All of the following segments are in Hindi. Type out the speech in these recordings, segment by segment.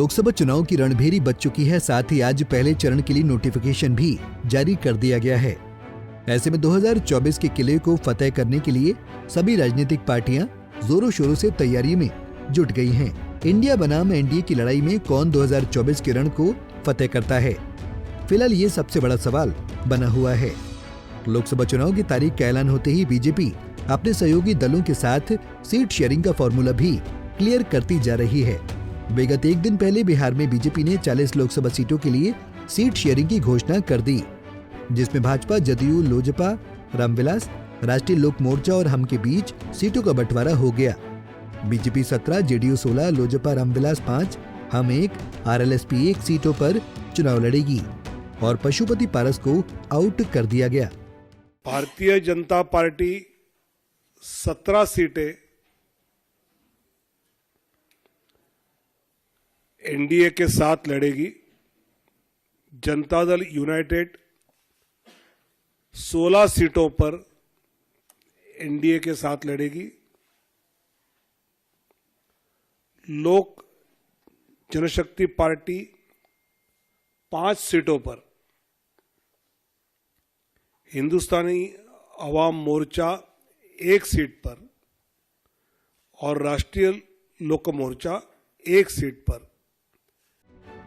लोकसभा चुनाव की रणभेरी बज चुकी है, साथ ही आज पहले चरण के लिए नोटिफिकेशन भी जारी कर दिया गया है। ऐसे में 2024 के किले को फतेह करने के लिए सभी राजनीतिक पार्टियां जोरों शोरों से तैयारी में जुट गई हैं। इंडिया बनाम एनडीए की लड़ाई में कौन 2024 के रण को फतेह करता है, फिलहाल ये सबसे बड़ा सवाल बना हुआ है। लोकसभा चुनाव की तारीख का ऐलान होते ही बीजेपी अपने सहयोगी दलों के साथ सीट शेयरिंग का फॉर्मूला भी क्लियर करती जा रही है। विगत एक दिन पहले बिहार में बीजेपी ने 40 लोकसभा सीटों के लिए सीट शेयरिंग की घोषणा कर दी, जिसमें भाजपा, जदयू, लोजपा, रामविलास, राष्ट्रीय लोक मोर्चा और हम के बीच सीटों का बंटवारा हो गया। बीजेपी 17, जेडीयू 16, लोजपा रामविलास 5, हम 1, आरएलएसपी 1 सीटों पर चुनाव लड़ेगी और पशुपति पारस को आउट कर दिया गया। भारतीय जनता पार्टी 17 सीटें एनडीए के साथ लड़ेगी। जनता दल यूनाइटेड 16 सीटों पर एनडीए के साथ लड़ेगी। लोक जनशक्ति पार्टी 5 सीटों पर, हिंदुस्तानी अवाम मोर्चा 1 सीट पर और राष्ट्रीय लोक मोर्चा 1 सीट पर।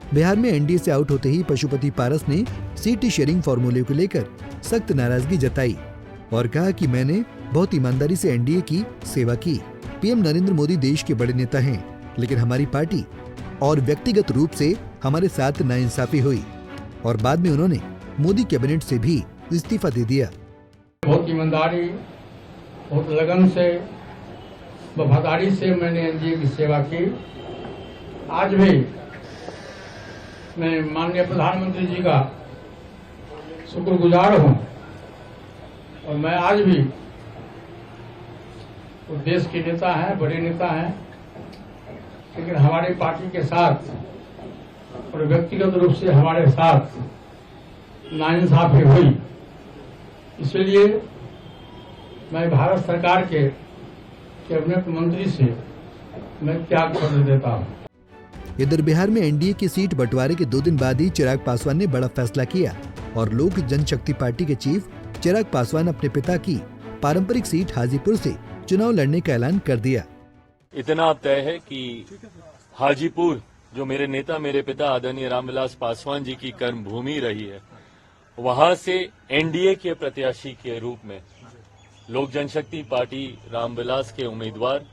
बिहार में एनडीए से आउट होते ही पशुपति पारस ने सीट शेयरिंग फॉर्मूले को लेकर सख्त नाराजगी जताई और कहा कि मैंने बहुत ईमानदारी से एनडीए की सेवा की। पीएम नरेंद्र मोदी देश के बड़े नेता हैं, लेकिन हमारी पार्टी और व्यक्तिगत रूप से हमारे साथ नाइंसाफी हुई और बाद में उन्होंने मोदी कैबिनेट से भी इस्तीफा दे दिया। बहुत ईमानदारी, बहुत लगन से, वफादारी से मैंने एनडीए की सेवा की। आज भी मैं माननीय प्रधानमंत्री जी का शुक्रगुजार हूं और मैं आज भी वो देश के नेता हैं, बड़े नेता हैं, लेकिन हमारी पार्टी के साथ और व्यक्तिगत रूप से हमारे साथ नाइंसाफी हुई। इसलिए मैं भारत सरकार के कैबिनेट मंत्री से मैं त्याग पत्र देता हूं। इधर बिहार में एनडीए की सीट बंटवारे के 2 दिन बाद ही चिराग पासवान ने बड़ा फैसला किया और लोक जनशक्ति पार्टी के चीफ चिराग पासवान अपने पिता की पारंपरिक सीट हाजीपुर से चुनाव लड़ने का ऐलान कर दिया। इतना अब तय है कि हाजीपुर, जो मेरे नेता, मेरे पिता आदरणीय रामविलास पासवान जी की कर्म भूमि रही है, वहां से एनडीए के प्रत्याशी के रूप में लोक जनशक्ति पार्टी रामविलास के उम्मीदवार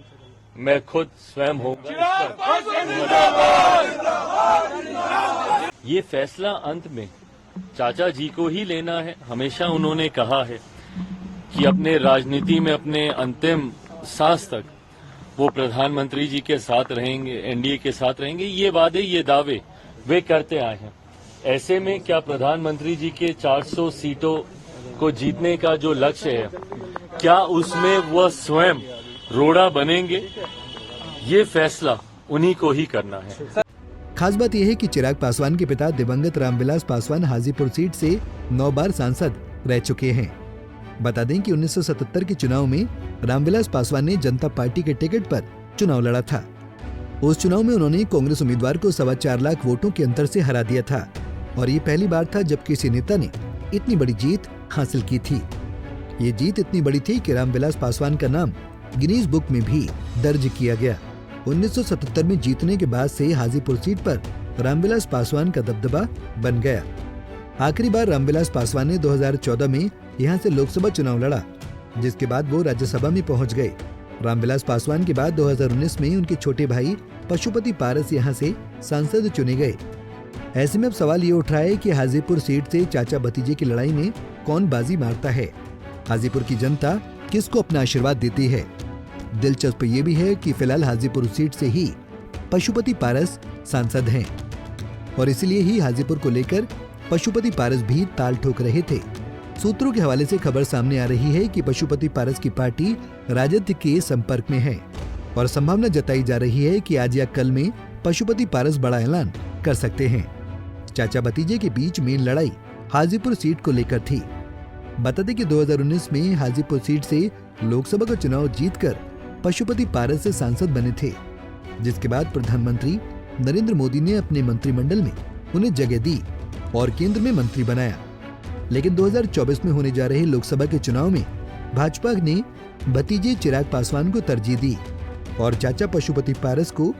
मैं खुद स्वयं होगा। ये फैसला अंत में चाचा जी को ही लेना है। हमेशा उन्होंने कहा है कि अपने राजनीति में अपने अंतिम सांस तक वो प्रधानमंत्री जी के साथ रहेंगे, एनडीए के साथ रहेंगे। ये वादे, ये दावे वे करते आए हैं। ऐसे में क्या प्रधानमंत्री जी के 400 सीटों को जीतने का जो लक्ष्य है, क्या उसमें वह स्वयं रोड़ा बनेंगे? ये फैसला उन्हीं को ही करना है। खास बात यह है कि चिराग पासवान के पिता दिवंगत रामविलास पासवान हाजीपुर सीट से 9 बार सांसद रह चुके हैं। बता दें कि 1977 के चुनाव में रामविलास पासवान ने जनता पार्टी के टिकट पर चुनाव लड़ा था। उस चुनाव में उन्होंने कांग्रेस उम्मीदवार को 4.25 लाख वोटों के अंतर से हरा दिया था और ये पहली बार था जब किसी नेता ने इतनी बड़ी जीत हासिल की थी। ये जीत इतनी बड़ी थी कि रामविलास पासवान का नाम गिनीज बुक में भी दर्ज किया गया। 1977 में जीतने के बाद से हाजीपुर सीट पर रामविलास पासवान का दबदबा बन गया। आखिरी बार रामविलास पासवान ने 2014 में यहां से लोकसभा चुनाव लड़ा, जिसके बाद वो राज्यसभा में पहुंच गए। रामविलास पासवान के बाद 2019 में उनके छोटे भाई पशुपति पारस यहां से सांसद चुने गए। ऐसे में अब सवाल ये उठ रहा है कि हाजीपुर सीट से चाचा भतीजे की लड़ाई में कौन बाजी मारता है। हाजीपुर की जनता किसको अपना आशीर्वाद देती है। दिलचस्प ये भी है कि फिलहाल हाजीपुर सीट से ही पशुपति पारस सांसद हैं और इसलिए ही हाजीपुर को लेकर पशुपति पारस भी ताल ठोक रहे थे। सूत्रों के हवाले से खबर सामने आ रही है कि पशुपति पारस की पार्टी राजद के संपर्क में है और संभावना जताई जा रही है कि आज या कल में पशुपति पारस बड़ा ऐलान कर सकते हैं। चाचा भतीजे के बीच मेन लड़ाई हाजीपुर सीट को लेकर थी। बता दें कि 2019 में हाजीपुर सीट से लोकसभा का चुनाव जीतकर पशुपति पारस से सांसद बने थे, जिसके बाद प्रधानमंत्री नरेंद्र मोदी ने अपने मंत्रिमंडल में उन्हें जगह दी और केंद्र में मंत्री बनाया। लेकिन 2024 में होने जा रहे लोकसभा के चुनाव में भाजपा ने भतीजे चिराग पासवान को तरजीह दी और चाचा पशुपति पारस को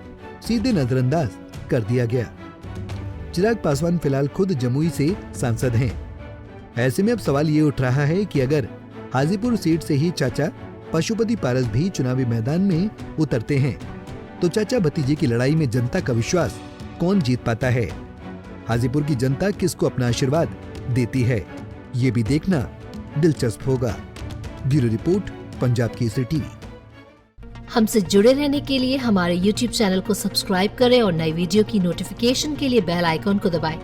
सीधे नजरअंदाज कर दिया गया। चिराग पासवान फिलहाल खुद जमुई से सांसद हैं। ऐसे में अब सवाल ये उठ रहा है कि अगर हाजीपुर सीट से ही चाचा पशुपति पारस भी चुनावी मैदान में उतरते हैं तो चाचा भतीजे की लड़ाई में जनता का विश्वास कौन जीत पाता है? हाजीपुर की जनता किसको अपना आशीर्वाद देती है, ये भी देखना दिलचस्प होगा। Bureau report, Punjab Kesari TV. हमसे जुड़े रहने के लिए हमारे YouTube चैनल को सब्सक्राइब करें और नई वीडियो की नोटिफिकेशन के लिए बेल आइकॉन को दबाएं।